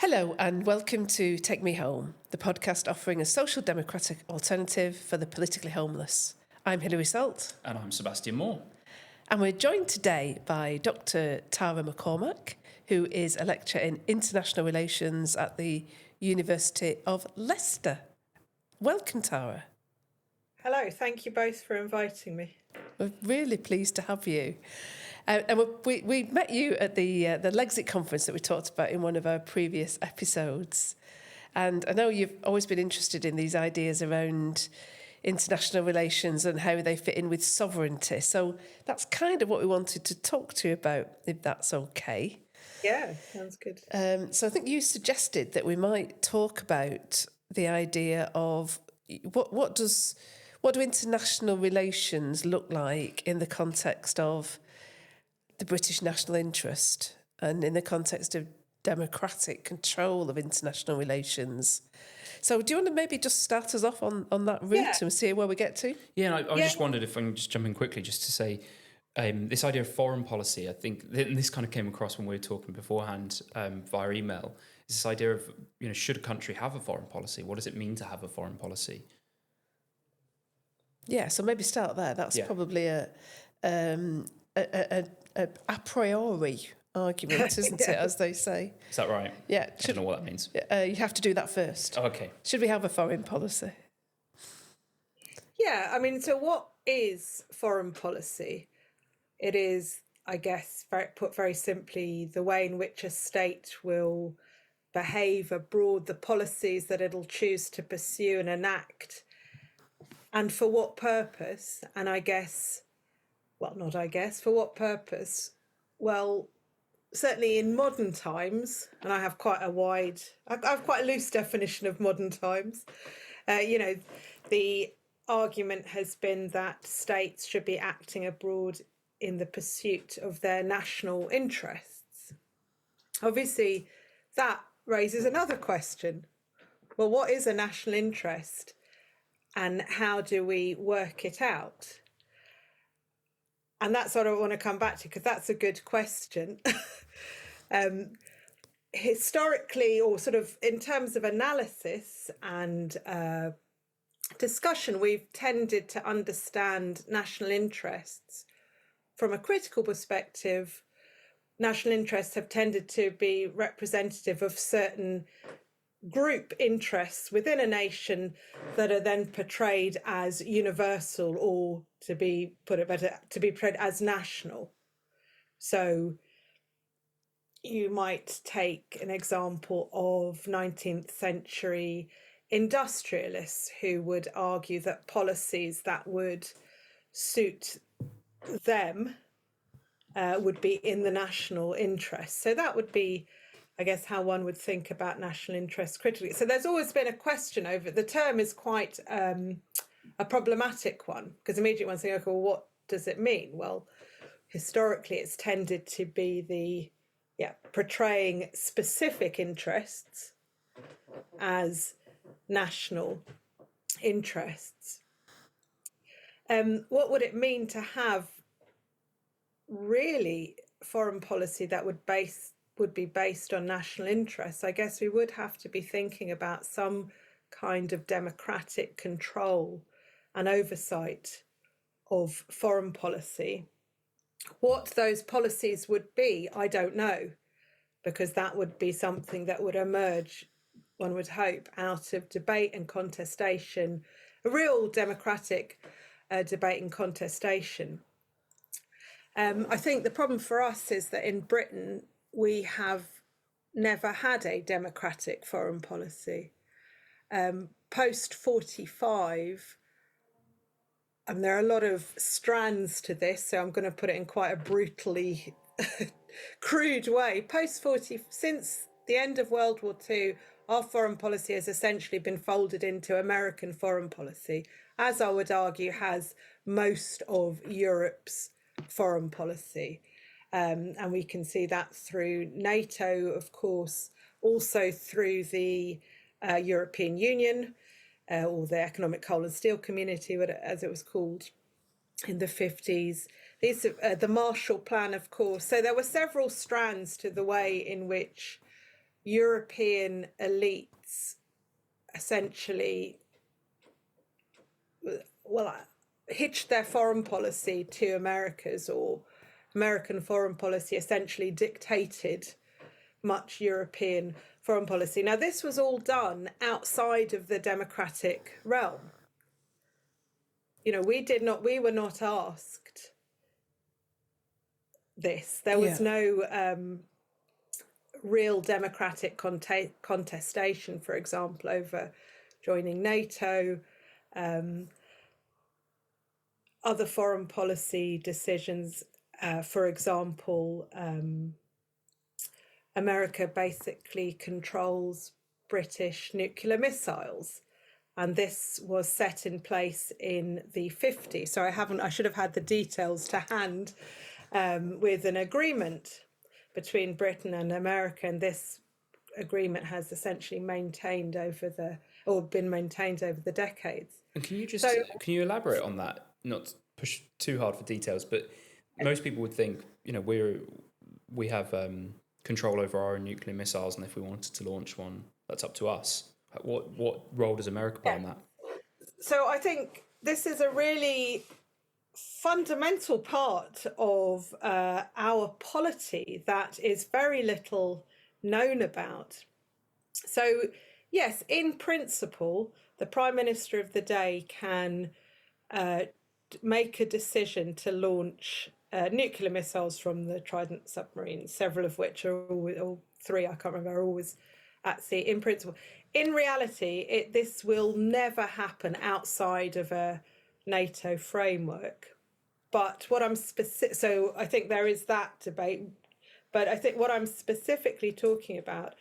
Hello and welcome to Take Me Home, the podcast offering a social democratic alternative for the politically homeless. I'm Hilary Salt. And I'm Sebastian Moore. And we're joined today by Dr. Tara McCormack, who is a lecturer in international relations at the University of Leicester. Welcome, Tara. Hello, thank you both for inviting me. We're really pleased to have you. And we met you at the Lexit conference that we talked about in one of our previous episodes. And I know you've always been interested in these ideas around international relations and how they fit in with sovereignty. So that's kind of what we wanted to talk to you about, if that's okay. Yeah, sounds good. So I think you suggested that we might talk about the idea of what do international relations look like in the context of the British national interest and in the context of democratic control of international relations. So do you want to maybe just start us off on that route and see where we get to? Yeah, and I just wondered if I can just jump in quickly just to say this idea of foreign policy, I think this kind of came across when we were talking beforehand via email, is this idea of, should a country have a foreign policy? What does it mean to have a foreign policy? Yeah, so maybe start there. That's probably a priori argument, isn't it, as they say? Is that right? Yeah. I don't know what that means. You have to do that first. Oh, okay. Should we have a foreign policy? Yeah, I mean, so what is foreign policy? It is, I guess, put very simply, the way in which a state will behave abroad, the policies that it'll choose to pursue and enact, and for what purpose. And for what purpose? Well, certainly in modern times, and I have quite a loose definition of modern times. The argument has been that states should be acting abroad in the pursuit of their national interests. Obviously, that raises another question. Well, what is a national interest, and how do we work it out? And that's what I want to come back to, because that's a good question. Historically, or sort of in terms of analysis and discussion, we've tended to understand national interests from a critical perspective. National interests have tended to be representative of certain group interests within a nation that are then portrayed as universal, or to be portrayed as national. So you might take an example of 19th century industrialists who would argue that policies that would suit them would be in the national interest. So that would be, I guess, how one would think about national interest critically. So there's always been a question over it. The term is quite a problematic one, because immediately one's thinking, okay, well, what does it mean? Well, historically, it's tended to be portraying specific interests as national interests. What would it mean to have really foreign policy that would be based on national interests? I guess we would have to be thinking about some kind of democratic control and oversight of foreign policy. What those policies would be, I don't know, because that would be something that would emerge, one would hope, out of debate and contestation, a real democratic debate and contestation. I think the problem for us is that in Britain, we have never had a democratic foreign policy. Post 45, and there are a lot of strands to this, so I'm going to put it in quite a brutally crude way. Since the end of World War II, our foreign policy has essentially been folded into American foreign policy, as I would argue has most of Europe's foreign policy. And we can see that through NATO, of course, also through the European Union, or the Economic Coal and Steel Community, as it was called in the 50s. The Marshall Plan, of course. So there were several strands to the way in which European elites essentially, well, hitched their foreign policy to America's, or American foreign policy essentially dictated much European foreign policy. Now, this was all done outside of the democratic realm. You know, we were not asked this. There was no real democratic contestation, for example, over joining NATO. Other foreign policy decisions, for example, America basically controls British nuclear missiles, and this was set in place in the 50s. So I should have had the details to hand, with an agreement between Britain and America, and this agreement has essentially been maintained over the decades. And can you elaborate on that? Not to push too hard for details, but most people would think, you know, we have control over our own nuclear missiles, and if we wanted to launch one, that's up to us. What role does America play in that? So I think this is a really fundamental part of our polity that is very little known about. So yes, in principle, the Prime Minister of the day can make a decision to launch nuclear missiles from the Trident submarines, several of which are always, or three, I can't remember, are always at sea, in principle. In reality, this will never happen outside of a NATO framework. But what I'm so I think there is that debate. But I think what I'm specifically talking about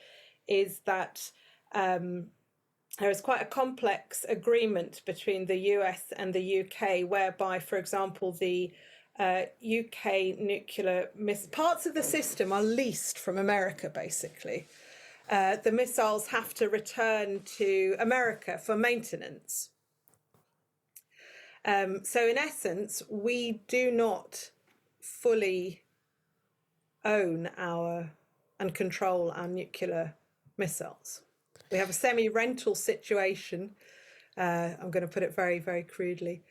is that there is quite a complex agreement between the US and the UK, whereby, for example, the UK nuclear parts of the system are leased from America, basically. The missiles have to return to America for maintenance. So in essence, we do not fully own and control our nuclear missiles. We have a semi-rental situation. I'm going to put it very, very crudely.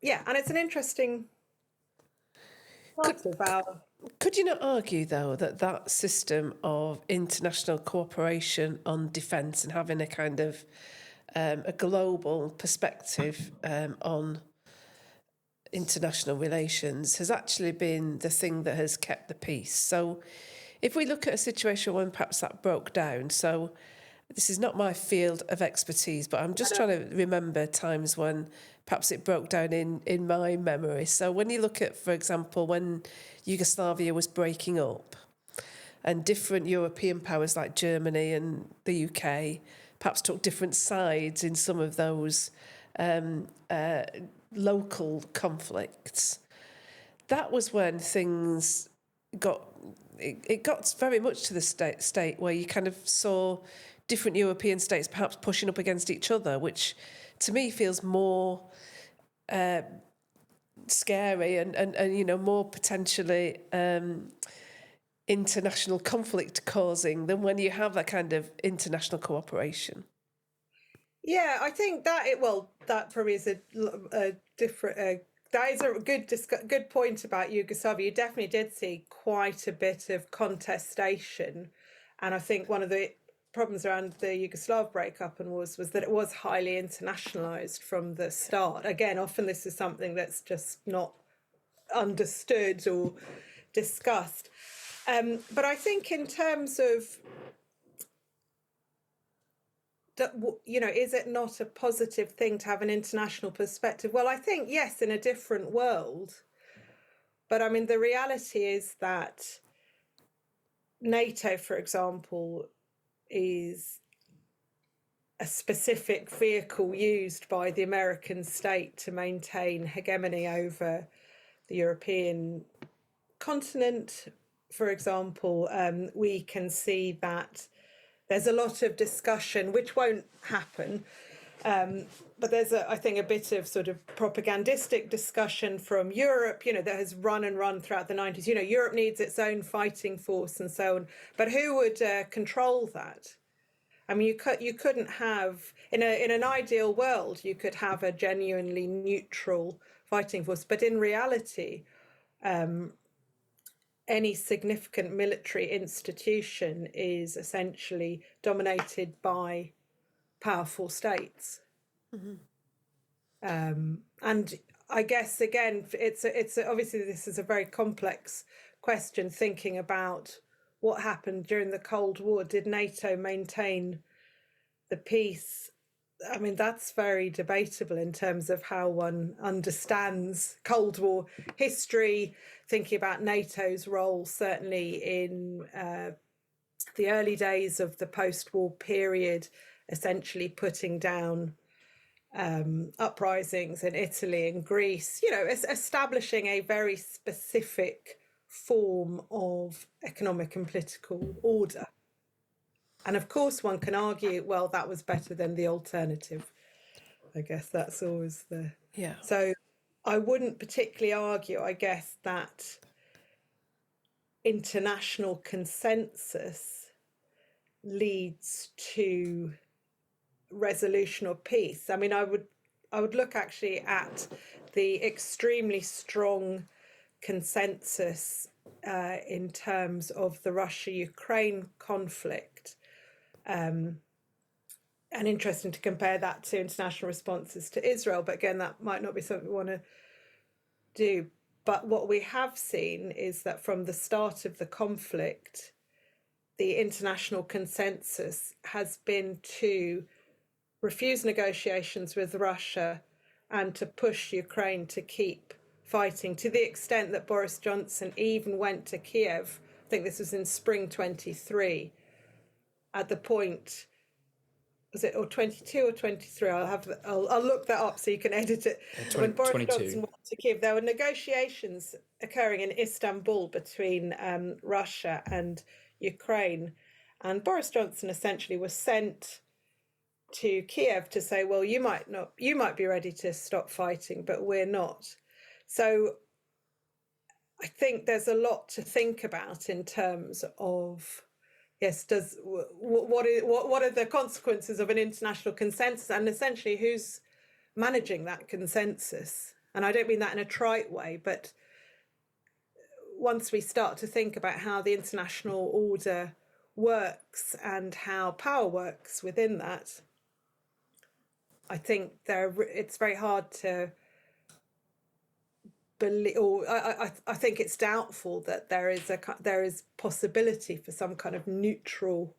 Yeah, and it's an interesting part of our... Could you not argue, though, that system of international cooperation on defence and having a kind of a global perspective on international relations has actually been the thing that has kept the peace? So if we look at a situation when perhaps that broke down, so this is not my field of expertise, but I'm just trying to remember times when perhaps it broke down in my memory. So when you look at, for example, when Yugoslavia was breaking up and different European powers like Germany and the UK perhaps took different sides in some of those local conflicts, that was when things got very much to the state where you kind of saw different European states perhaps pushing up against each other, which to me feels more scary and you know, more potentially international conflict causing than when you have that kind of international cooperation. Yeah, I think that probably is a different. That is a good point about Yugoslavia. You definitely did see quite a bit of contestation, and I think one of the problems around the Yugoslav breakup and was that it was highly internationalized from the start. Again, often this is something that's just not understood or discussed. But I think in terms of, you know, is it not a positive thing to have an international perspective? Well, I think, yes, in a different world. But I mean, the reality is that NATO, for example, is a specific vehicle used by the American state to maintain hegemony over the European continent. For example, we can see that there's a lot of discussion, which won't happen, But there's, I think, a bit of sort of propagandistic discussion from Europe, that has run throughout the 90s. Europe needs its own fighting force and so on. But who would control that? I mean, you couldn't have, in an ideal world, you could have a genuinely neutral fighting force. But in reality, any significant military institution is essentially dominated by powerful states. And I guess, again, it's obviously this is a very complex question, thinking about what happened during the Cold War. Did NATO maintain the peace? I mean, that's very debatable in terms of how one understands Cold War history, thinking about NATO's role, certainly in the early days of the post-war period, essentially putting down uprisings in Italy and Greece, establishing a very specific form of economic and political order. And of course, one can argue, well, that was better than the alternative. I guess that's always the... Yeah. So I wouldn't particularly argue, I guess, that international consensus leads to resolution or peace. I mean, I would look actually at the extremely strong consensus in terms of the Russia-Ukraine conflict. And interesting to compare that to international responses to Israel. But again, that might not be something we want to do. But what we have seen is that from the start of the conflict, the international consensus has been to refuse negotiations with Russia and to push Ukraine to keep fighting, to the extent that Boris Johnson even went to Kiev. I think this was in spring 23, at the point, was it or 22 or 23? I'll look that up so you can edit it. When Boris 22. Johnson went to Kiev, there were negotiations occurring in Istanbul between Russia and Ukraine, and Boris Johnson essentially was sent to Kiev to say, well, you might be ready to stop fighting, but we're not. So I think there's a lot to think about in terms of, yes, what are the consequences of an international consensus, and essentially who's managing that consensus? And I don't mean that in a trite way, but once we start to think about how the international order works and how power works within that, I think it's very hard to believe, or I think it's doubtful that there is possibility for some kind of neutral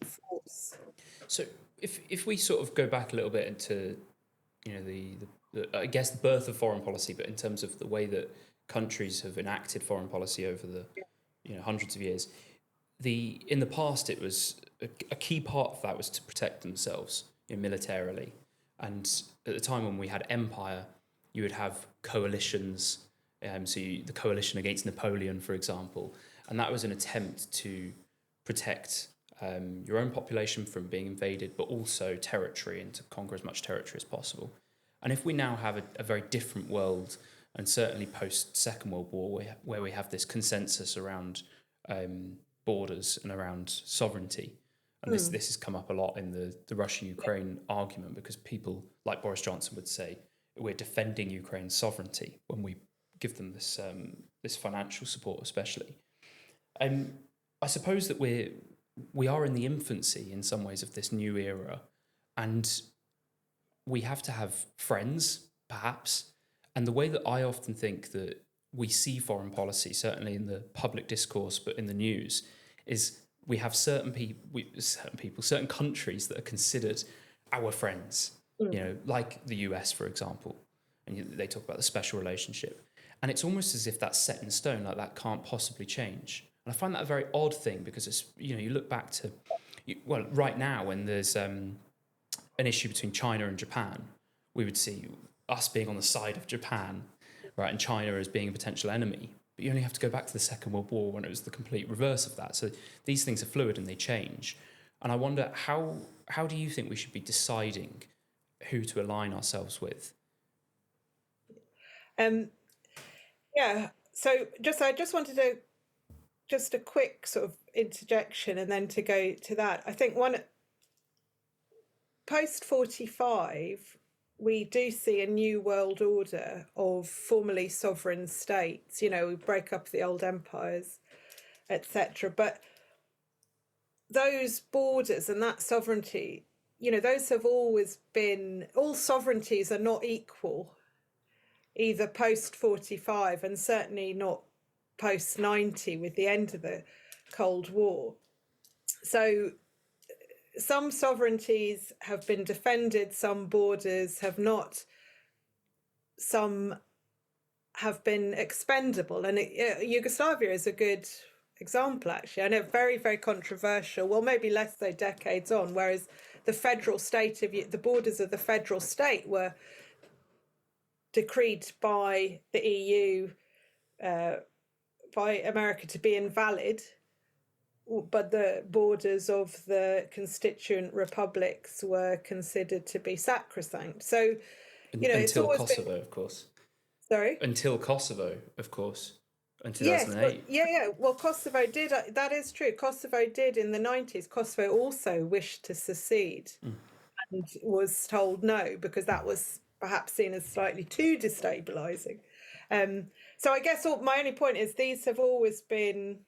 force. So if we sort of go back a little bit into, the I guess the birth of foreign policy, but in terms of the way that countries have enacted foreign policy over the hundreds of years, in the past it was a key part of that was to protect themselves militarily, and at the time when we had empire, you would have coalitions. The coalition against Napoleon, for example, and that was an attempt to protect your own population from being invaded, but also territory, and to conquer as much territory as possible. And if we now have a very different world, and certainly post Second World War, where we have this consensus around borders and around sovereignty, and this has come up a lot in the Russia-Ukraine argument, because people like Boris Johnson would say, we're defending Ukraine's sovereignty when we give them this financial support, especially. I suppose that we are in the infancy in some ways of this new era, and we have to have friends, perhaps. And the way that I often think that we see foreign policy, certainly in the public discourse, but in the news, is we have certain countries that are considered our friends, like the US, for example, and they talk about the special relationship. And it's almost as if that's set in stone, like that can't possibly change. And I find that a very odd thing, because it's, you look back to, right now when there's an issue between China and Japan, we would see us being on the side of Japan, right, and China as being a potential enemy. But you only have to go back to the Second World War when it was the complete reverse of that. So these things are fluid and they change. And I wonder, how do you think we should be deciding who to align ourselves with? Yeah. So I just wanted to just a quick sort of interjection, and then to go to that. I think one post 45, we do see a new world order of formerly sovereign states. You know, we break up the old empires, etc. But those borders and that sovereignty, you know, those have always been, all sovereignties are not equal, either post 45 and certainly not post 90 with the end of the Cold War. So some sovereignties have been defended, some borders have not, some have been expendable. And Yugoslavia is a good example, actually. I know, very, very controversial, well, maybe less so decades on, whereas the federal state of the borders of the federal state were decreed by the EU, by America, to be invalid, but the borders of the constituent republics were considered to be sacrosanct. So, you know, until Kosovo, of course. Sorry? Until Kosovo, of course, in Yes, 2008. Well, Kosovo did. That is true. Kosovo did in the 90s. Kosovo also wished to secede and was told no, because that was perhaps seen as slightly too destabilising. So I guess my only point is these have always been,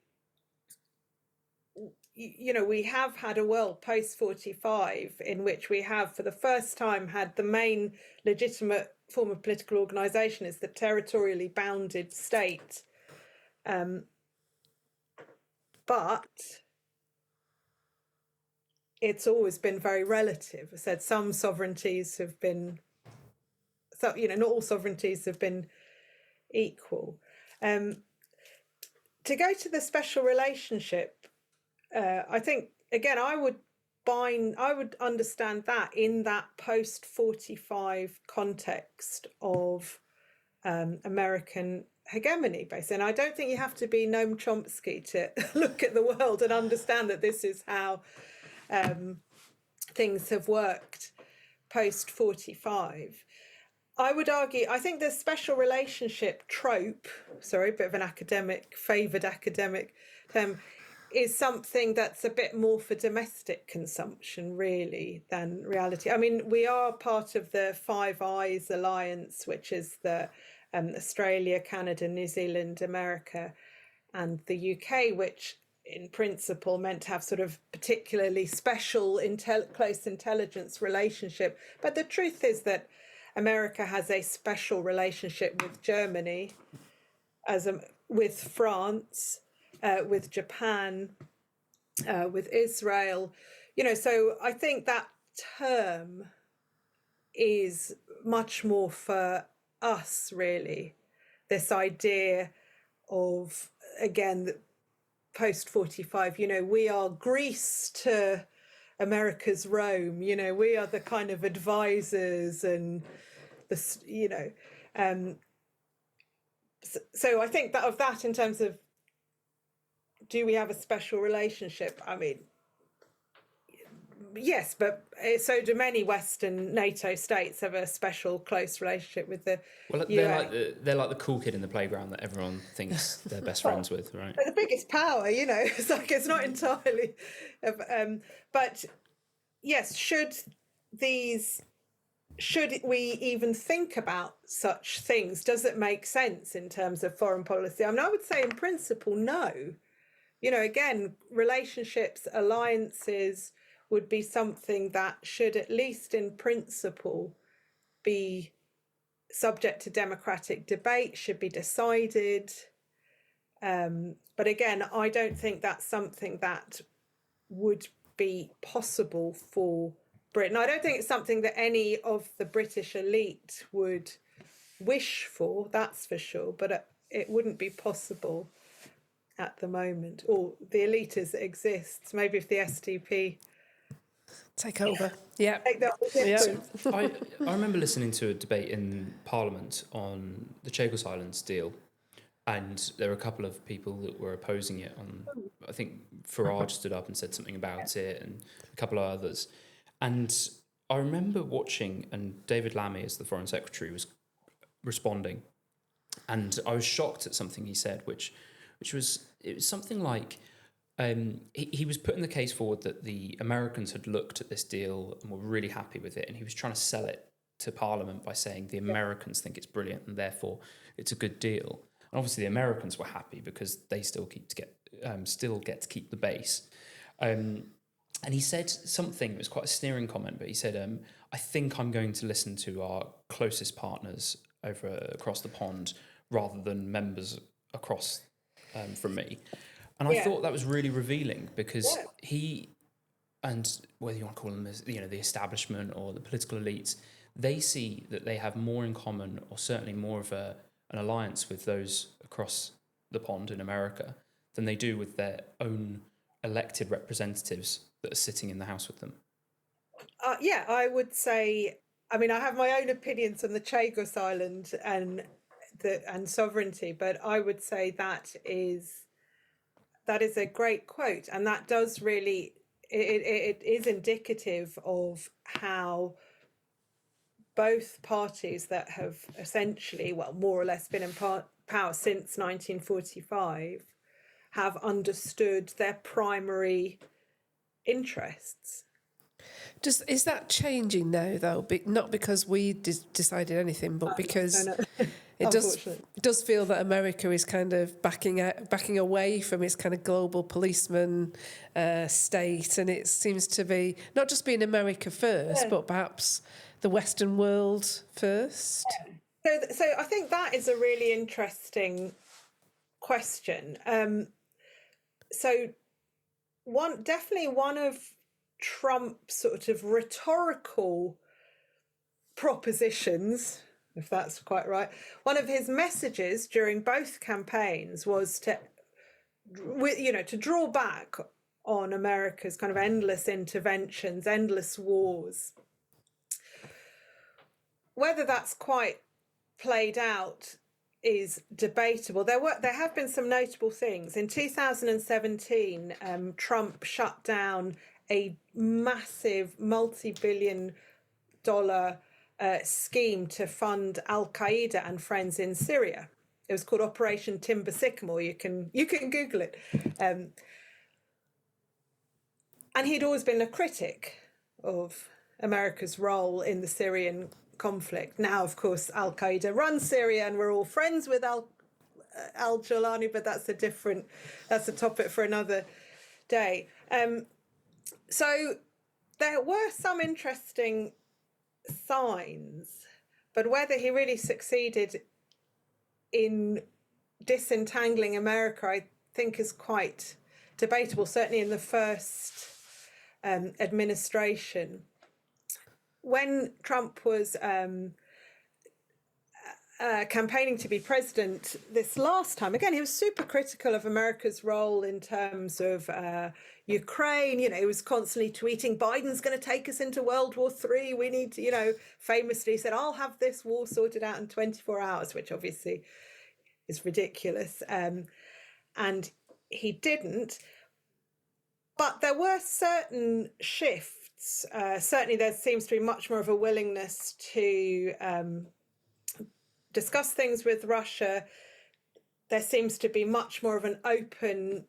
you know, we have had a world post 45 in which we have for the first time had the main legitimate form of political organisation is the territorially bounded state. But it's always been very relative. I said some sovereignties have been, so, you know, not all sovereignties have been equal. To go to the special relationship, I think, again, I would understand that in that post 45 context of American hegemony, basically. And I don't think you have to be Noam Chomsky to look at the world and understand that this is how things have worked post 45. I would argue, I think the special relationship trope, sorry, a bit of an favoured academic term, is something that's a bit more for domestic consumption, really, than reality. I mean, we are part of the Five Eyes alliance, which is the Australia, Canada, New Zealand, America, and the UK, which in principle meant to have sort of particularly special close intelligence relationship. But the truth is that America has a special relationship with Germany, with France, with Japan, with Israel, you know. So I think that term is much more for us, really. This idea of, again, post 45, you know, we are Greece to America's Rome, you know, we are the kind of advisors and the, you know, so I think that of that in terms of, do we have a special relationship? I mean, yes, but so do many Western NATO states have a special close relationship with the US. They're like the cool kid in the playground that everyone thinks they're best friends with, right? They're the biggest power, you know. It's like, it's not entirely, but yes, should we even think about such things? Does it make sense in terms of foreign policy? I mean, I would say in principle, no. You know, again, relationships, alliances would be something that should, at least in principle, be subject to democratic debate, should be decided. But again, I don't think that's something that would be possible for Britain. I don't think it's something that any of the British elite would wish for, that's for sure, but it wouldn't be possible at the moment, or the elite as it exists. Maybe if the SDP take over. Yeah. I remember listening to a debate in Parliament on the Chagos Islands deal, and there were a couple of people that were opposing it on I think Farage stood up and said something about it, and a couple of others. And I remember watching, and David Lammy, as the Foreign Secretary, was responding, and I was shocked at something he said, which was, it was something like, he was putting the case forward that the Americans had looked at this deal and were really happy with it, and he was trying to sell it to Parliament by saying the Americans think it's brilliant and therefore it's a good deal. And obviously the Americans were happy because they still get to keep the base. And he said something, it was quite a sneering comment, but he said, I think I'm going to listen to our closest partners across the pond rather than members across from me. And I thought that was really revealing, because he, and whether you want to call them, the establishment or the political elites, they see that they have more in common, or certainly more of an alliance with those across the pond in America than they do with their own elected representatives that are sitting in the House with them. I would say, I mean, I have my own opinions on the Chagos Island and sovereignty, but I would say that is a great quote, and that does really, it is indicative of how both parties that have essentially, well, more or less been in power since 1945 have understood their primary interests. Is that changing now, though? Not because we decided anything, but because it does feel that America is kind of backing away from its kind of global policeman state, and it seems to be not just being America first, but perhaps the Western world first. So I think that is a really interesting question. So one of Trump's sort of rhetorical propositions, if that's quite right, one of his messages during both campaigns was to draw back on America's kind of endless interventions, endless wars. Whether that's quite played out is debatable. There have been some notable things. In 2017, Trump shut down a massive multi-billion-dollar scheme to fund Al-Qaeda and friends in Syria. It was called Operation Timber Sycamore. You can Google it. And he'd always been a critic of America's role in the Syrian conflict. Now, of course, Al-Qaeda runs Syria, and we're all friends with al-Jolani, but that's a topic for another day. So there were some interesting signs, but whether he really succeeded in disentangling America, I think, is quite debatable, certainly in the first administration. When Trump was campaigning to be president this last time, again, he was super critical of America's role in terms of Ukraine. He was constantly tweeting, Biden's going to take us into World War III. We need to, famously said, I'll have this war sorted out in 24 hours, which obviously is ridiculous. And he didn't. But there were certain shifts. Certainly there seems to be much more of a willingness to discuss things with Russia. There seems to be much more of an open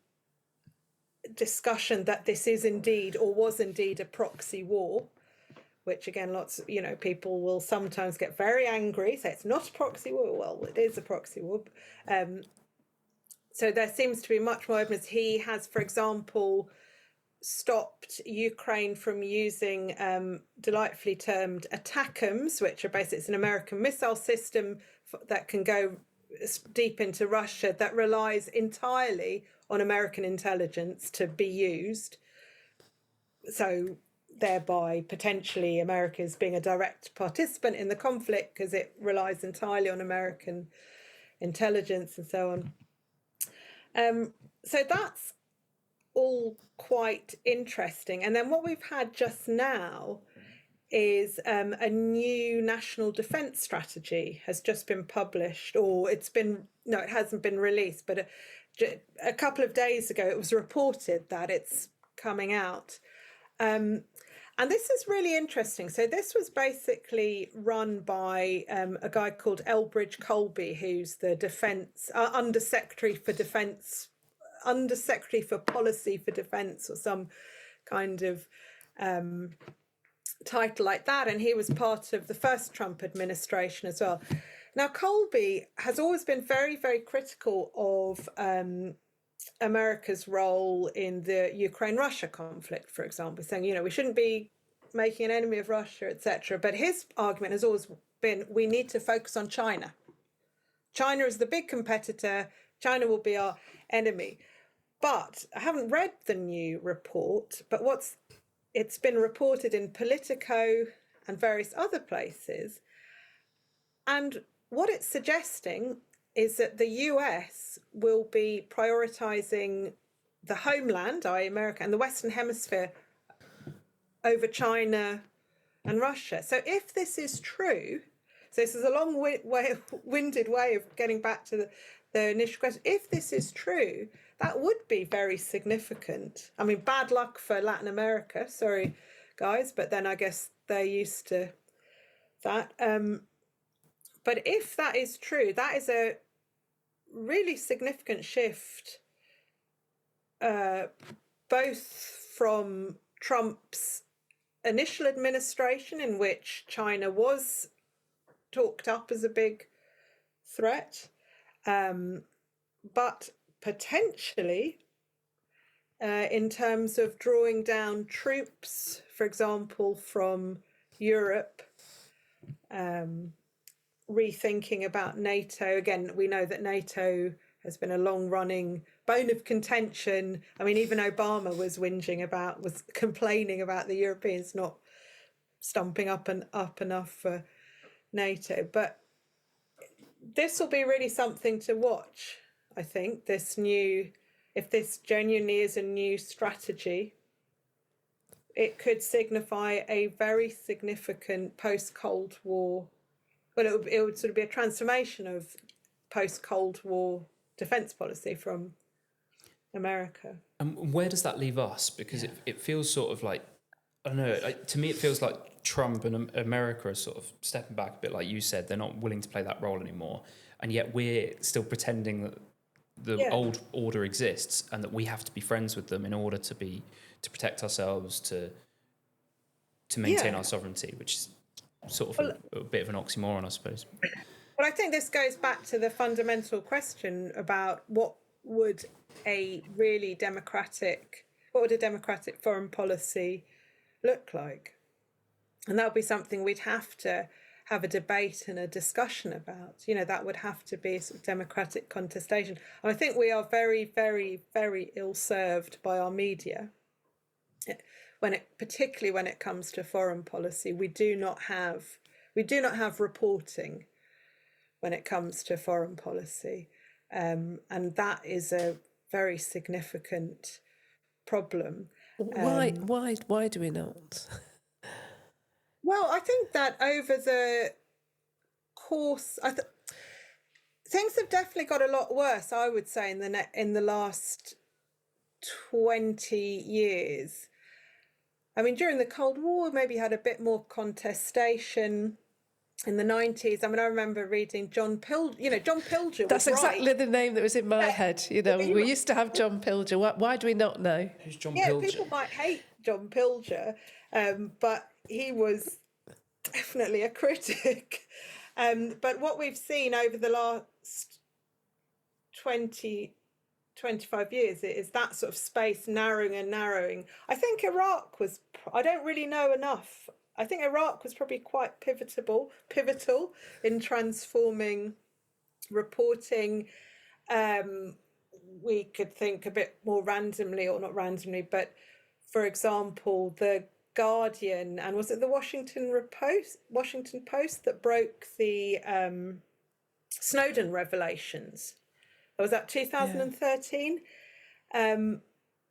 discussion that this is indeed, or was indeed, a proxy war, which again, people will sometimes get very angry, say it's not a proxy war. Well, it is a proxy war. So there seems to be much more openness. He has, for example, stopped Ukraine from using delightfully termed ATACMS, which are basically, it's an American missile system that can go deep into Russia, that relies entirely on American intelligence to be used. So thereby potentially America's being a direct participant in the conflict because it relies entirely on American intelligence and so on. So that's all quite interesting. And then what we've had just now is a new national defence strategy has just been published, or it hasn't been released, but a couple of days ago, it was reported that it's coming out. And this is really interesting. So this was basically run by a guy called Elbridge Colby, who's the Defence Undersecretary for Defence, Undersecretary for Policy for Defence, or some kind of title like that. And he was part of the first Trump administration as well. Now, Colby has always been very, very critical of America's role in the Ukraine-Russia conflict, for example, saying, we shouldn't be making an enemy of Russia, etc. But his argument has always been, we need to focus on China. China is the big competitor. China will be our enemy. But I haven't read the new report, but it's been reported in Politico and various other places. And what it's suggesting is that the US will be prioritizing the homeland, i.e. America, and the Western Hemisphere over China and Russia. So if this is true, so this is a long-winded way of getting back to the initial question. If this is true, that would be very significant. I mean, bad luck for Latin America. Sorry, guys, but then I guess they're used to that. But if that is true, that is a really significant shift, both from Trump's initial administration, in which China was talked up as a big threat, but potentially in terms of drawing down troops, for example, from Europe, rethinking about NATO. Again, we know that NATO has been a long-running bone of contention. I mean, even Obama was complaining about the Europeans not stumping up enough for NATO. But this will be really something to watch, I think, if this genuinely is a new strategy. It could signify a very significant post-Cold War. Well, it would sort of be a transformation of post-Cold War defence policy from America. And where does that leave us? Because it feels sort of like, I don't know, to me it feels like Trump and America are sort of stepping back a bit, like you said. They're not willing to play that role anymore. And yet we're still pretending that the old order exists and that we have to be friends with them in order to protect ourselves, to maintain our sovereignty, which is sort of a bit of an oxymoron, I suppose. Well, I think this goes back to the fundamental question about what would a democratic foreign policy look like? And that would be something we'd have to have a debate and a discussion about. That would have to be a sort of democratic contestation. And I think we are very, very, very ill-served by our media. Particularly when it comes to foreign policy, we do not have reporting when it comes to foreign policy, and that is a very significant problem. Why do we not? Well, I think that over the course, things have definitely got a lot worse, I would say, in the last 20 years. I mean, during the Cold War, maybe had a bit more contestation. In the 90s, I mean, I remember reading John Pilger. John Pilger. That's exactly the name that was in my head. We used to have John Pilger. Why do we not know? Who's John Pilger? Yeah, people might hate John Pilger, but he was definitely a critic. But what we've seen over the last 25 years is that sort of space narrowing and narrowing. I think Iraq was, I don't really know enough. I think Iraq was probably quite pivotal in transforming reporting. We could think a bit more randomly, or not randomly, but for example, the Guardian, and was it the Washington Post that broke the Snowden revelations? Was that 2013? And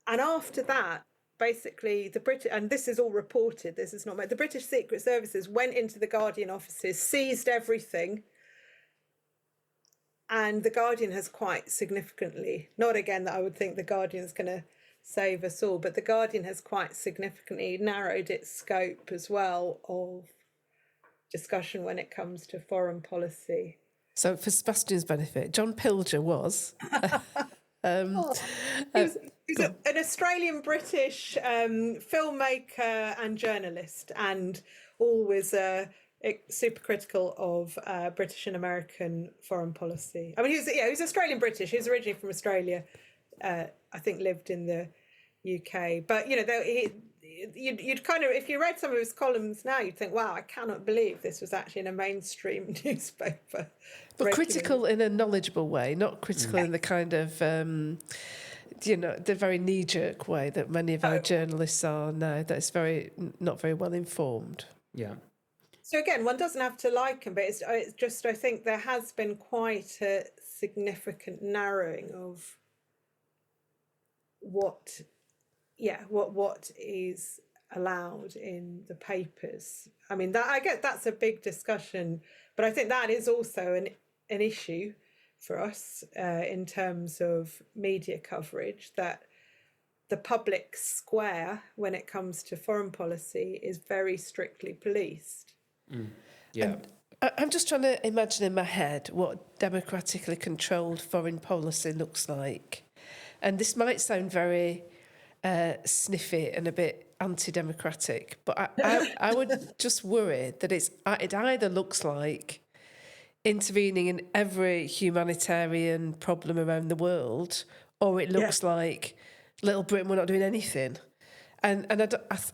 after that, basically the British, and this is all reported, this is not the British Secret Services went into the Guardian offices, seized everything, And The Guardian has quite significantly, not again that I would think The Guardian's going to save us all, but The Guardian has quite significantly narrowed its scope as well of discussion when it comes to foreign policy. So for Sebastian's benefit, John Pilger was... He's an Australian-British filmmaker and journalist, and always super critical of British and American foreign policy. I mean, he was Australian-British. He was originally from Australia. I think lived in the UK. But, you know, you'd kind of, if you read some of his columns now, you'd think, wow, I cannot believe this was actually in a mainstream newspaper. But critical in a knowledgeable way, not critical in the kind of, the very knee-jerk way that many of our journalists are now, that is not very well informed. Yeah. So again, one doesn't have to like him, but it's just, I think there has been quite a significant narrowing of what is allowed in the papers. I mean, I guess that's a big discussion, but I think that is also an issue for us in terms of media coverage, that the public square, when it comes to foreign policy, is very strictly policed. Yeah. And I'm just trying to imagine in my head what democratically controlled foreign policy looks like. And this might sound very sniffy and a bit anti-democratic, but I would just worry that it either looks like intervening in every humanitarian problem around the world, or it looks like Little Britain, we're not doing anything. And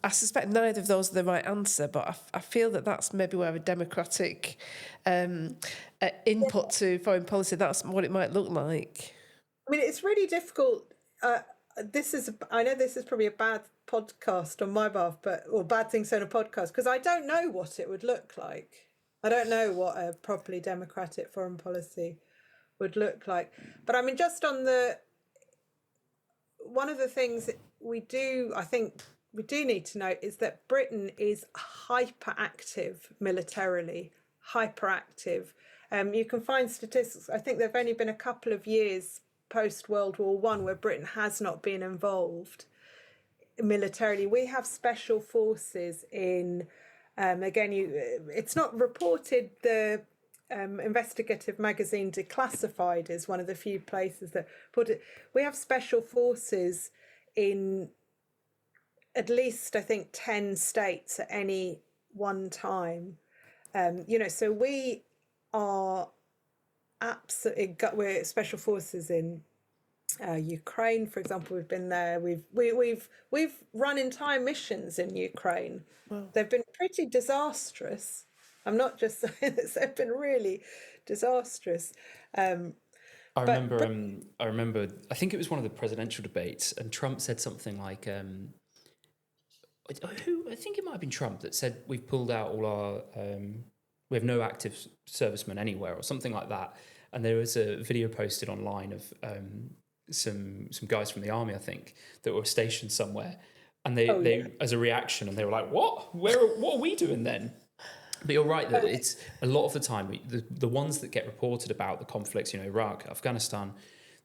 I suspect neither of those are the right answer, but I feel that that's maybe where a democratic input to foreign policy, that's what it might look like. I mean, it's really difficult. I know this is probably a bad podcast on my behalf, or bad thing said on a podcast, because I don't know what it would look like. I don't know what a properly democratic foreign policy would look like. But I mean, just on one of the things I think we do need to note is that Britain is hyperactive militarily, hyperactive. You can find statistics. I think there have only been a couple of years post World War I where Britain has not been involved militarily. We have special forces in, it's not reported. The investigative magazine Declassified is one of the few places that put it. We have special forces in at least, I think, 10 states at any one time. So we are we're special forces in Ukraine, for example. We've been there. We've run entire missions in Ukraine. Wow. They've been pretty disastrous. I'm not just saying this; they've been really disastrous. I remember. I think it was one of the presidential debates, and Trump said something like, I think it might have been Trump that said we've pulled out all our. We have no active servicemen anywhere, or something like that. And there was a video posted online of some guys from the army, I think, that were stationed somewhere, and they as a reaction, and they were like, "What? What are we doing then?" But you're right that it's a lot of the time the ones that get reported about the conflicts, Iraq, Afghanistan.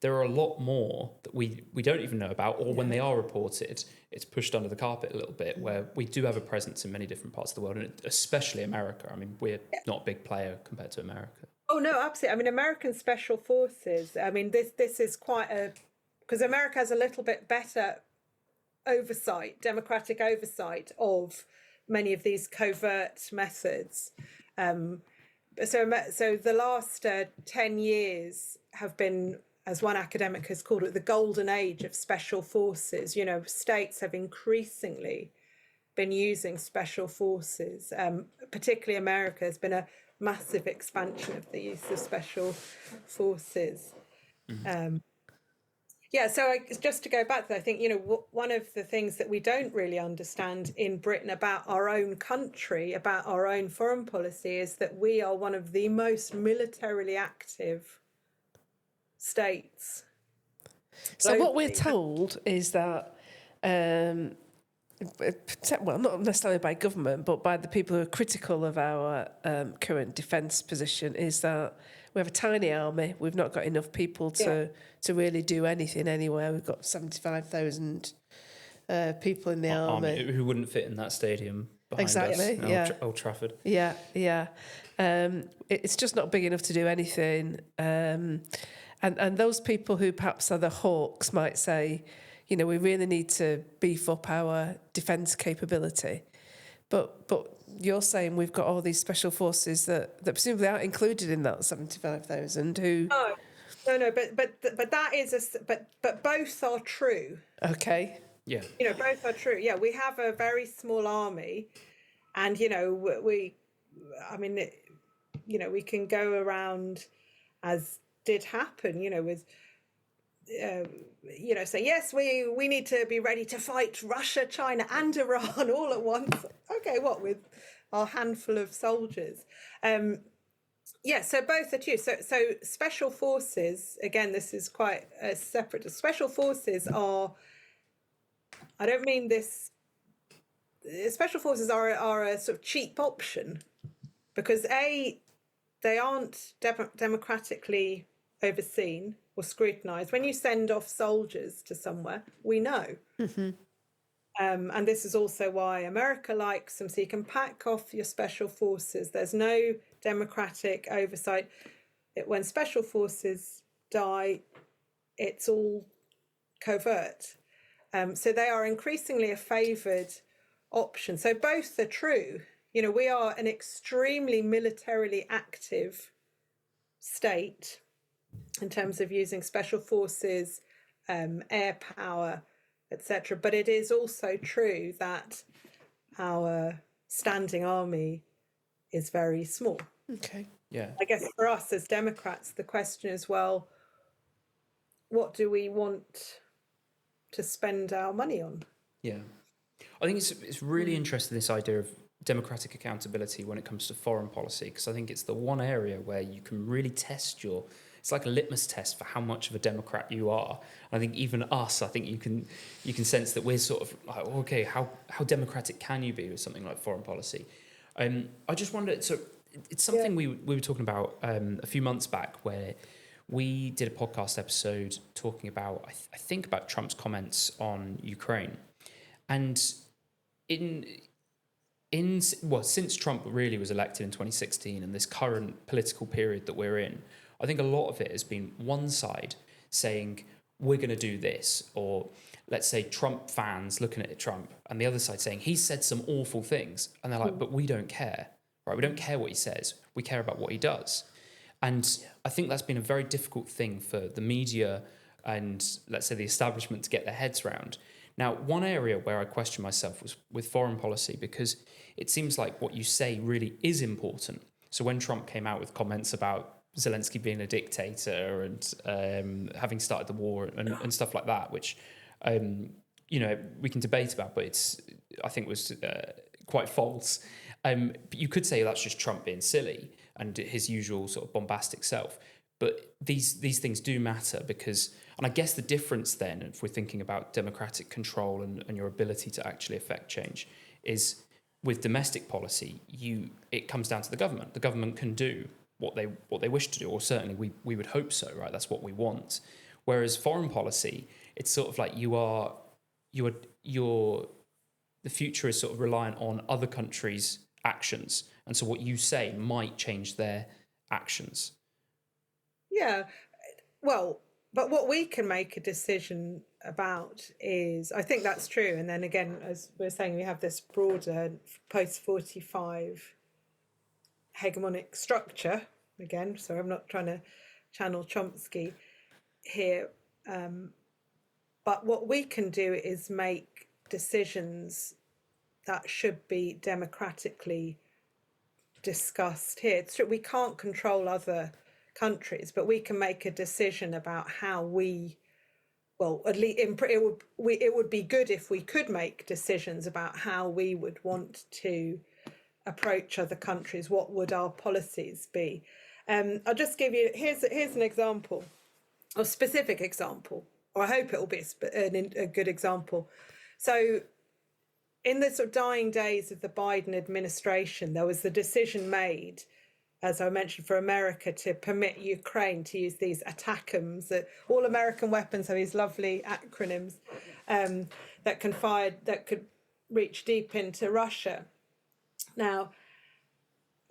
There are a lot more that we don't even know about, or when they are reported, it's pushed under the carpet a little bit, where we do have a presence in many different parts of the world, and especially America. I mean, we're not a big player compared to America. Oh, no, absolutely. I mean, American Special Forces, I mean, this is because America has a little bit better democratic oversight of many of these covert methods. So the last 10 years have been, as one academic has called it, the golden age of special forces. States have increasingly been using special forces, particularly America. Has been a massive expansion of the use of special forces. Mm-hmm. So just to go back to that, I think, one of the things that we don't really understand in Britain about our own country, about our own foreign policy, is that we are one of the most militarily active states. So what we're told is that, not necessarily by government, but by the people who are critical of our current defence position, is that we have a tiny army. We've not got enough people to really do anything anywhere. We've got 75,000 people in the army. Who wouldn't fit in that stadium behind Exactly, us, yeah. Old Trafford. Yeah. It's just not big enough to do anything. And those people who perhaps are the hawks might say, you know, we really need to beef up our defence capability. But you're saying we've got all these special forces that presumably aren't included in that 75,000 who... No, but that is but both are true. Okay. Yeah. You know, both are true. Yeah, we have a very small army, and you know, we can go around, as did happen, you know, with say, yes, we need to be ready to fight Russia, China and Iran all at once. Okay, what, with our handful of soldiers? So both are true. So special forces, again, this is quite separate. Special forces are, I don't mean this, special forces are a sort of cheap option, because they aren't democratically overseen or scrutinised. When you send off soldiers to somewhere, we know. Mm-hmm. And this is also why America likes them. So you can pack off your special forces. There's no democratic oversight. When special forces die, it's all covert. So they are increasingly a favoured option. So both are true. You know, we are an extremely militarily active state in terms of using special forces, air power, etc. But it is also true that our standing army is very small. Okay. Yeah. I guess for us as Democrats, the question is, well, what do we want to spend our money on? Yeah. I think it's really interesting, this idea of democratic accountability when it comes to foreign policy, because I think it's the one area where you can really test it's like a litmus test for how much of a Democrat you are. And I think even us, I think you can sense that we're sort of like, okay, how democratic can you be with something like foreign policy? I just wondered, so it's something we were talking about a few months back, where we did a podcast episode talking about, I think about Trump's comments on Ukraine. And since Trump really was elected in 2016 and this current political period that we're in, I think a lot of it has been one side saying, we're going to do this, or let's say Trump fans looking at Trump, and the other side saying, he said some awful things. And they're like, but we don't care, right? We don't care what he says. We care about what he does. And I think that's been a very difficult thing for the media and, let's say, the establishment to get their heads around. Now, one area where I question myself was with foreign policy, because it seems like what you say really is important. So when Trump came out with comments about Zelensky being a dictator and having started the war and stuff like that, which, we can debate about, but I think was quite false. But you could say that's just Trump being silly and his usual sort of bombastic self. But these things do matter because, and I guess the difference then, if we're thinking about democratic control and your ability to actually affect change, is with domestic policy, it comes down to the government. The government can do what they wish to do, or certainly we would hope so, right? That's what we want. Whereas foreign policy, it's sort of like the future is sort of reliant on other countries' actions, and so what you say might change their actions. Yeah, well, but what we can make a decision about is, I think that's true. And then again, as we're saying, we have this broader post-45 hegemonic structure. Again, so I'm not trying to channel Chomsky here. But what we can do is make decisions that should be democratically discussed here. It's true, we can't control other countries, but we can make a decision about how at least it would be good if we could make decisions about how we would want to approach other countries. What would our policies be? I'll just give you, here's an example, a specific example, or I hope it will be a good example. So in the sort of dying days of the Biden administration, there was the decision made as I mentioned, for America to permit Ukraine to use these ATACMS. All American weapons have these lovely acronyms that could reach deep into Russia. Now,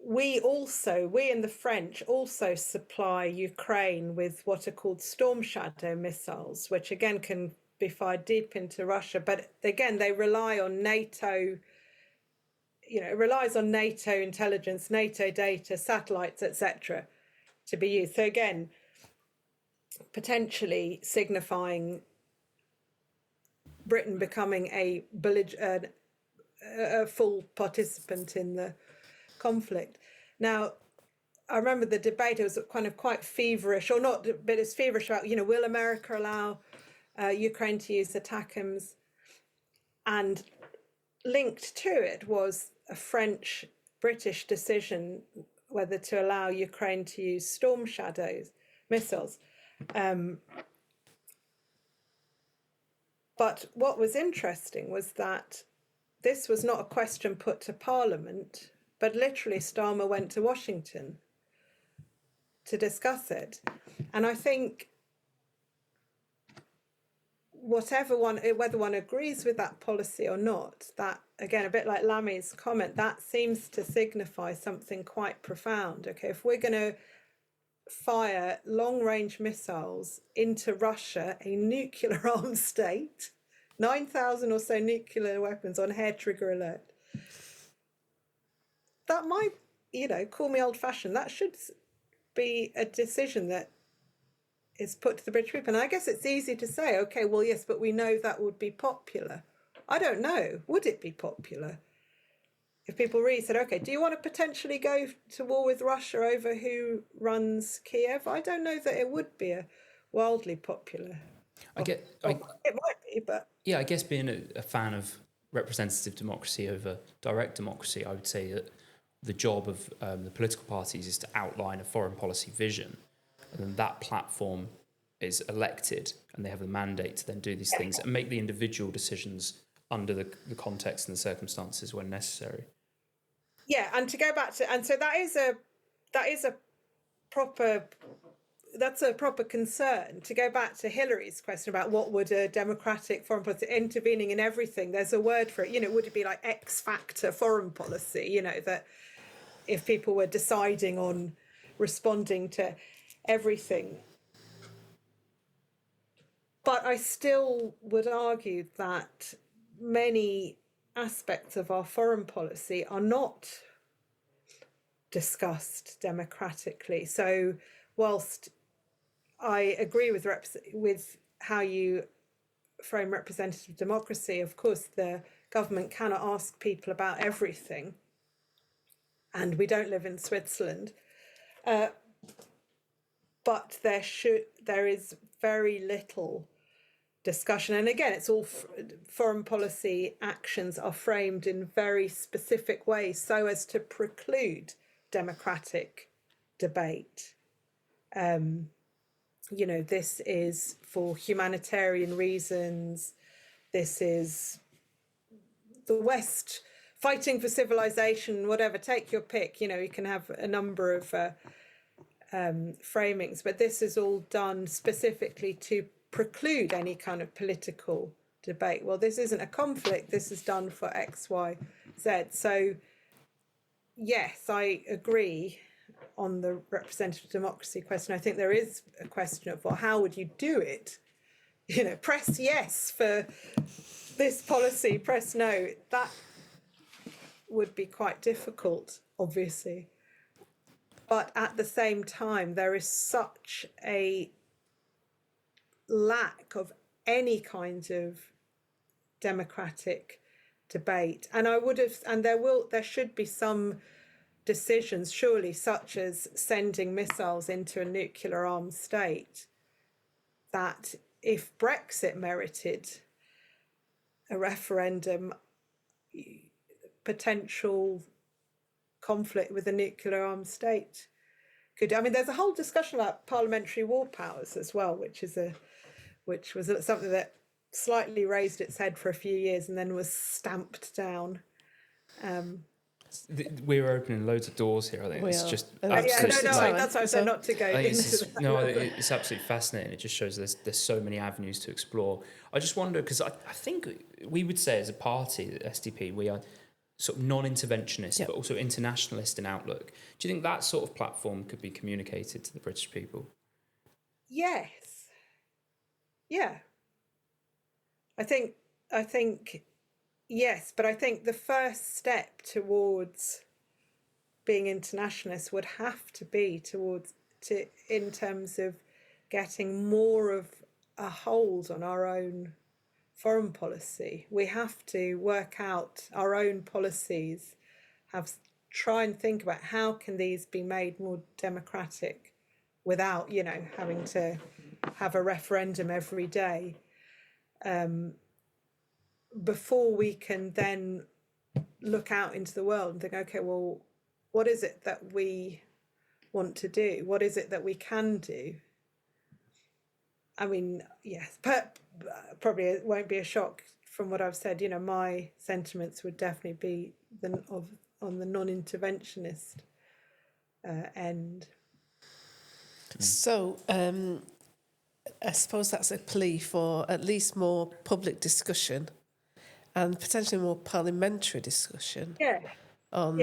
we and the French also supply Ukraine with what are called Storm Shadow missiles, which again can be fired deep into Russia. But again, they rely on NATO. It relies on NATO intelligence, NATO data, satellites, etc., to be used. So again, potentially signifying Britain becoming a full participant in the conflict. Now, I remember the debate, it was kind of quite feverish, or not, but it's feverish about, will America allow Ukraine to use ATACMS? And linked to it was a French-British decision whether to allow Ukraine to use Storm Shadows missiles. But what was interesting was that this was not a question put to Parliament, but literally Starmer went to Washington to discuss it. And I think whether one agrees with that policy or not, that, again, a bit like Lami's comment, that seems to signify something quite profound. Okay, if we're going to fire long-range missiles into Russia, a nuclear-armed state, 9,000 or so nuclear weapons on hair-trigger alert, that might, call me old-fashioned, that should be a decision that is put to the British people. And I guess it's easy to say, okay, well, yes, but we know that would be popular. I don't know. Would it be popular? If people really said, okay, do you want to potentially go to war with Russia over who runs Kiev? I don't know that it would be a wildly popular. It might be, but... Yeah, I guess being a fan of representative democracy over direct democracy, I would say that the job of the political parties is to outline a foreign policy vision. And then that platform is elected and they have the mandate to then do these things and make the individual decisions under the context and the circumstances when necessary. Yeah, and to go back to, and so that's a proper concern. To go back to Hilary's question about what would a democratic foreign policy, intervening in everything, there's a word for it, would it be like X factor foreign policy, that if people were deciding on responding to everything. But I still would argue that many aspects of our foreign policy are not discussed democratically. So whilst I agree with how you frame representative democracy, of course, the government cannot ask people about everything, and we don't live in Switzerland. But there is very little discussion. And again, it's all foreign policy actions are framed in very specific ways so as to preclude democratic debate. This is for humanitarian reasons. This is the West fighting for civilization, whatever, take your pick. You can have a number of framings, but this is all done specifically to preclude any kind of political debate. Well, this isn't a conflict, this is done for X, Y, Z. So yes, I agree on the representative democracy question. I think there is a question of, well, how would you do it? Press yes for this policy, press no. That would be quite difficult, obviously. But at the same time, there is such a lack of any kind of democratic debate. And there should be some decisions, surely, such as sending missiles into a nuclear armed state, that if Brexit merited a referendum, potential conflict with a nuclear armed state there's a whole discussion about parliamentary war powers as well, which was something that slightly raised its head for a few years and then was stamped down. We're opening loads of doors here. I think We it's are. just And Yeah, absolutely. no, Time, that's why I so- said not to go I think into it's, that. no, it's absolutely fascinating. It just shows there's so many avenues to explore. I just wonder, because I think we would say as a party, the SDP, we are sort of non-interventionist, Yep. but also internationalist in outlook. Do you think that sort of platform could be communicated to the British people? Yes. Yeah. I think yes, but I think the first step towards being internationalist would have to be in terms of getting more of a hold on our own foreign policy. We have to work out our own policies, try and think about how can these be made more democratic without, having to have a referendum every day, before we can then look out into the world and think, okay, well, what is it that we want to do? What is it that we can do? I mean, yes, but probably it won't be a shock from what I've said. My sentiments would definitely be on the non-interventionist end. So I suppose that's a plea for at least more public discussion and potentially more parliamentary discussion on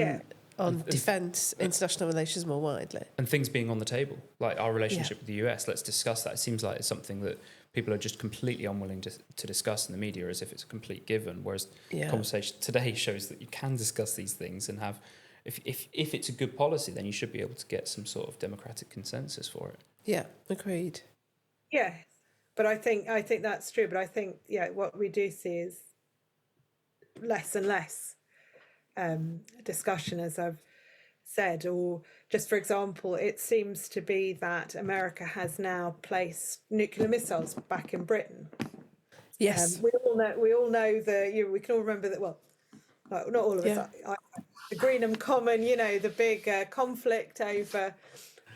defence, international relations more widely. And things being on the table, like our relationship with the US, let's discuss that. It seems like it's something that people are just completely unwilling to discuss in the media as if it's a complete given, whereas the conversation today shows that you can discuss these things and have, if it's a good policy, then you should be able to get some sort of democratic consensus for it. Yeah, agreed. Yeah, but I think that's true. But I think, what we do see is less and less discussion, as I've said. Or just for example, it seems to be that America has now placed nuclear missiles back in Britain. Yes. We all know we can all remember that. Well, not all of us. The Greenham Common, the big conflict over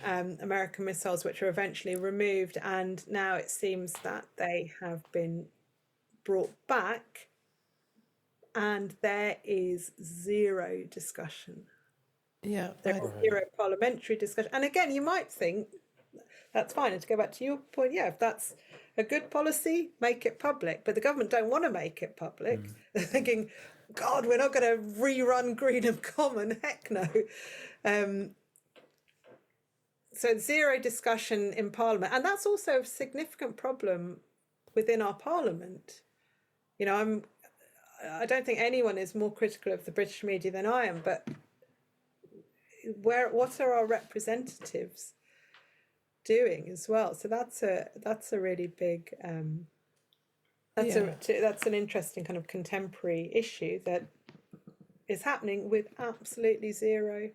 American missiles, which were eventually removed, and now it seems that they have been brought back, and there is zero discussion. Yeah. There is zero parliamentary discussion. And again, you might think that's fine. And to go back to your point, if that's a good policy, make it public. But the government don't want to make it public. They're thinking, God, we're not going to rerun Greenham Common. Heck no. So zero discussion in Parliament. And that's also a significant problem within our Parliament. I don't think anyone is more critical of the British media than I am, but what are our representatives doing as well? So that's a really big that's an interesting kind of contemporary issue that is happening with absolutely zero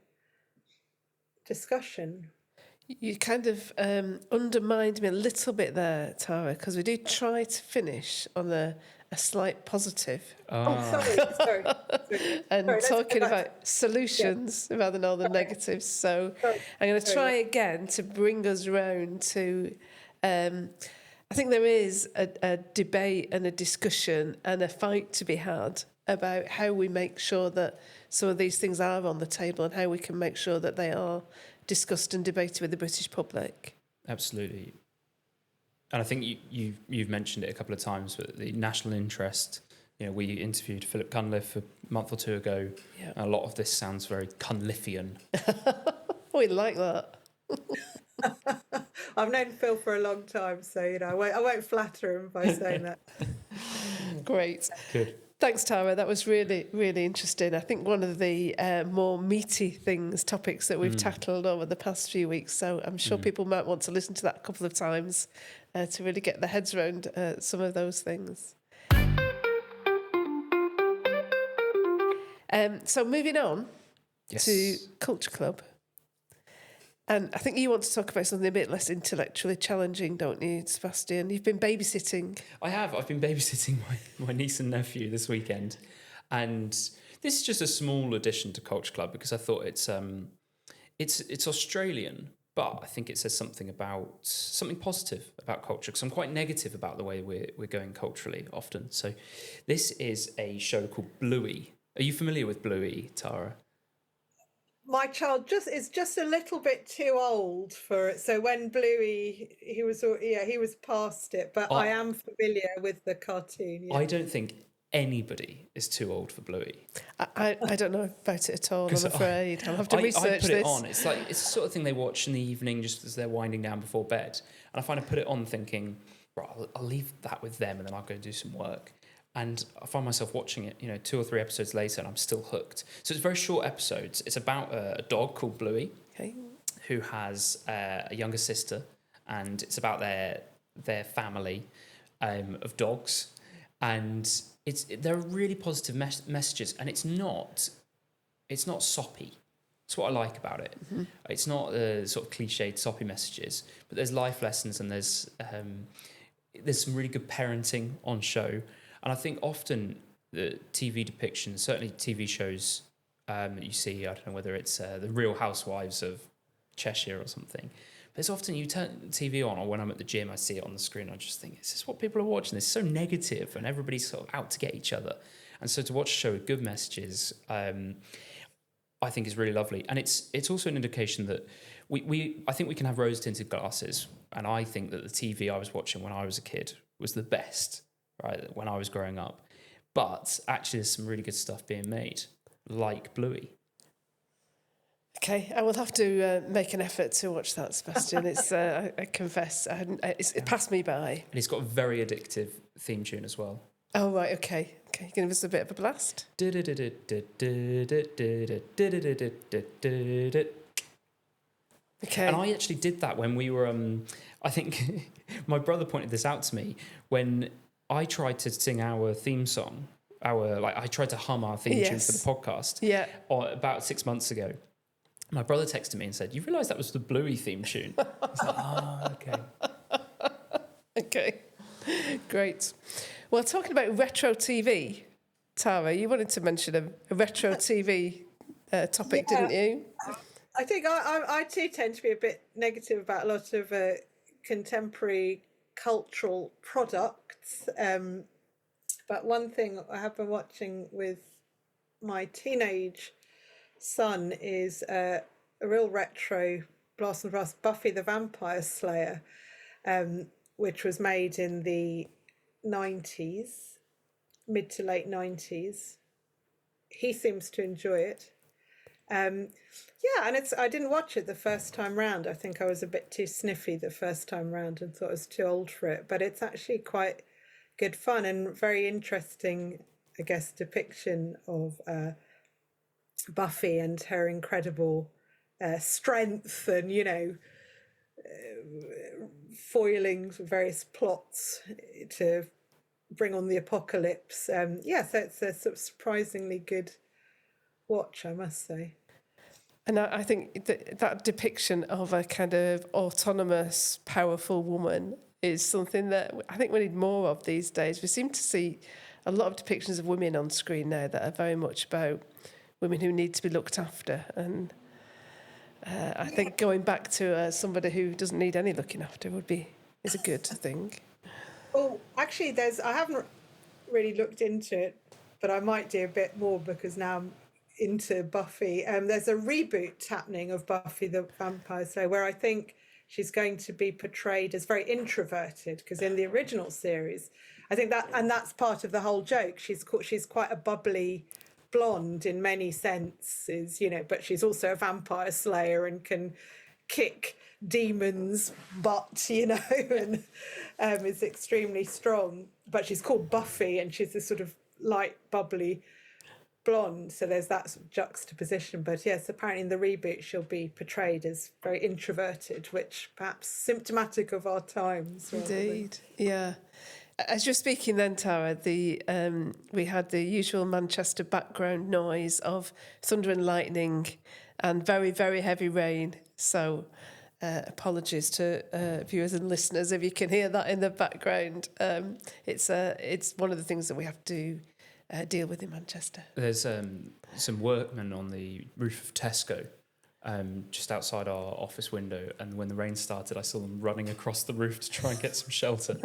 discussion. You kind of undermined me a little bit there, Tara, because we do try to finish on a slight positive. Sorry. And talking about solutions rather than all the negatives. So I'm going to try again to bring us round to... I think there is a debate and a discussion and a fight to be had about how we make sure that some of these things are on the table and how we can make sure that they are discussed and debated with the British public. Absolutely. And I think you've mentioned it a couple of times, but the national interest, we interviewed Philip Cunliffe a month or two ago. Yeah. And a lot of this sounds very Cunliffian. We like that. I've known Phil for a long time, so I won't flatter him by saying that. Great. Good. Thanks, Tara. That was really, really interesting. I think one of the more meaty topics that we've tackled over the past few weeks. So I'm sure people might want to listen to that a couple of times to really get their heads around some of those things. So moving on to Culture Club. And I think you want to talk about something a bit less intellectually challenging, don't you, Sebastian? You've been babysitting. I have. I've been babysitting my niece and nephew this weekend. And this is just a small addition to Culture Club because I thought it's Australian, but I think it says something positive about culture because I'm quite negative about the way we're going culturally often. So this is a show called Bluey. Are you familiar with Bluey, Tara? my child is just a little bit too old for it. So when Bluey, he was past it, but I am familiar with the cartoon. Yeah. I don't think anybody is too old for Bluey. I don't know about it at all, I'm afraid. I'll have to research I put it this. on. It's like it's the sort of thing they watch in the evening just as they're winding down before bed. And I find I put it on thinking, right, I'll leave that with them and then I'll go do some work. And I find myself watching it, 2 or 3 episodes later, and I'm still hooked. So it's very short episodes. It's about a dog called Bluey, who has a younger sister, and it's about their family of dogs. And there are really positive messages, and it's not soppy. That's what I like about it. Mm-hmm. It's not sort of cliched soppy messages, but there's life lessons, and there's some really good parenting on show. And I think often the TV depictions, certainly TV shows that you see, I don't know whether it's the Real Housewives of Cheshire or something, but it's often you turn TV on, or when I'm at the gym, I see it on the screen, I just think, is this what people are watching? It's so negative, and everybody's sort of out to get each other. And so to watch a show with good messages, I think is really lovely. And it's also an indication that I think we can have rose-tinted glasses, and I think that the TV I was watching when I was a kid was the best, right, when I was growing up. But actually there's some really good stuff being made, like Bluey. Okay, I will have to make an effort to watch that, Sebastian. It's I confess, it passed me by. And it's got a very addictive theme tune as well. Oh, right, okay. Give us a bit of a blast. Okay. And I actually did that when we were, I think my brother pointed this out to me when I tried to sing our theme song, I tried to hum our theme tune for the podcast. Yeah. About 6 months ago. My brother texted me and said, "You realise that was the Bluey theme tune?" I was like, "Oh, okay." Okay, great. Well, talking about retro TV, Tara, you wanted to mention a retro TV topic, didn't you? I think I too tend to be a bit negative about a lot of contemporary cultural products. But one thing I have been watching with my teenage son is a real retro blast and blast, Buffy the Vampire Slayer, which was made in the 90s, mid to late 90s. He seems to enjoy it. And I didn't watch it the first time round. I think I was a bit too sniffy the first time round and thought I was too old for it. But it's actually quite good fun and very interesting, I guess, depiction of Buffy and her incredible strength and, foiling various plots to bring on the apocalypse. So it's a sort of surprisingly good watch, I must say. And I think that depiction of a kind of autonomous, powerful woman is something that I think we need more of these days. We seem to see a lot of depictions of women on screen now that are very much about women who need to be looked after. And I think going back to somebody who doesn't need any looking after is a good thing. Well, actually, I haven't really looked into it, but I might do a bit more because now I'm into Buffy. There's a reboot happening of Buffy the Vampire Slayer where I think she's going to be portrayed as very introverted, because in the original series, I think that's part of the whole joke. She's quite a bubbly blonde in many senses, but she's also a vampire slayer and can kick demons' butt, and is extremely strong. But she's called Buffy, and she's this sort of light, bubbly blonde. So there's that sort of juxtaposition. But yes, apparently in the reboot she'll be portrayed as very introverted, which perhaps symptomatic of our times. Indeed, yeah. As you're speaking then, Tara, we had the usual Manchester background noise of thunder and lightning and very, very heavy rain. So apologies to viewers and listeners if you can hear that in the background. It's one of the things that we have to deal with in Manchester. There's some workmen on the roof of Tesco just outside our office window, and when the rain started I saw them running across the roof to try and get some shelter.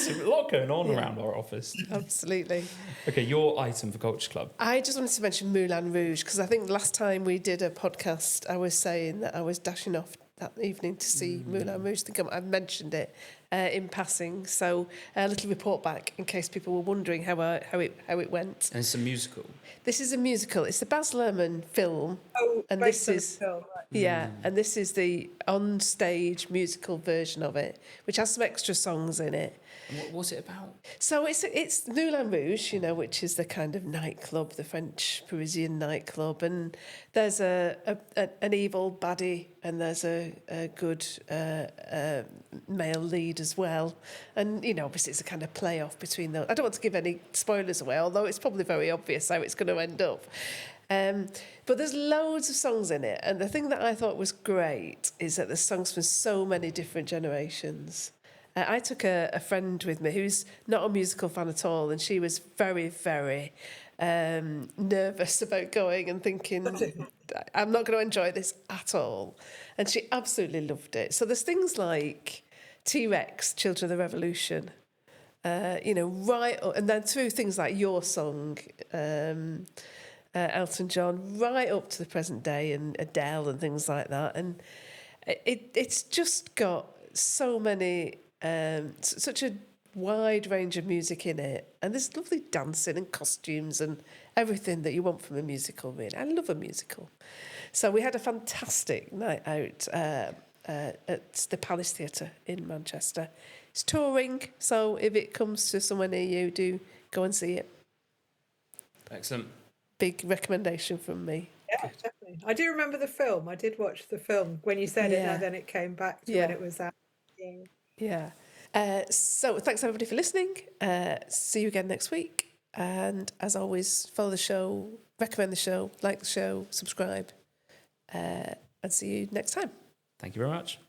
It's a lot going on around our office. Absolutely. Okay, your item for Culture Club. I just wanted to mention Moulin Rouge because I think last time we did a podcast, I was saying that I was dashing off that evening to see Moulin Rouge. I think I've mentioned it in passing. So a little report back in case people were wondering how it went. And it's a musical. This is a musical. It's the Baz Luhrmann film. Oh, And based this on a is film, right. yeah, and this is the on-stage musical version of it, which has some extra songs in it. And what was it about? So it's Moulin Rouge, which is the kind of nightclub, the French Parisian nightclub, and there's an evil baddie, and there's a good male lead as well, and obviously it's a kind of play-off between those. I don't want to give any spoilers away, although it's probably very obvious how it's going to end up. But there's loads of songs in it, and the thing that I thought was great is that there's songs from so many different generations. I took a friend with me who's not a musical fan at all, and she was very, very nervous about going and thinking, I'm not going to enjoy this at all. And she absolutely loved it. So there's things like T-Rex, Children of the Revolution, right up, and then through things like Your Song, Elton John, right up to the present day, and Adele and things like that. And it's just got so many, such a wide range of music in it. And there's lovely dancing and costumes and everything that you want from a musical, really. I love a musical. So we had a fantastic night out at the Palace Theatre in Manchester. It's touring, so if it comes to somewhere near you, do go and see it. Excellent. Big recommendation from me. Yeah, definitely. I do remember the film. I did watch the film. When you said it, Yeah. and then it came back to Yeah. when it was out. Yeah. So thanks everybody for listening. See you again next week. And as always, follow the show, recommend the show, like the show, subscribe, and see you next time. Thank you very much.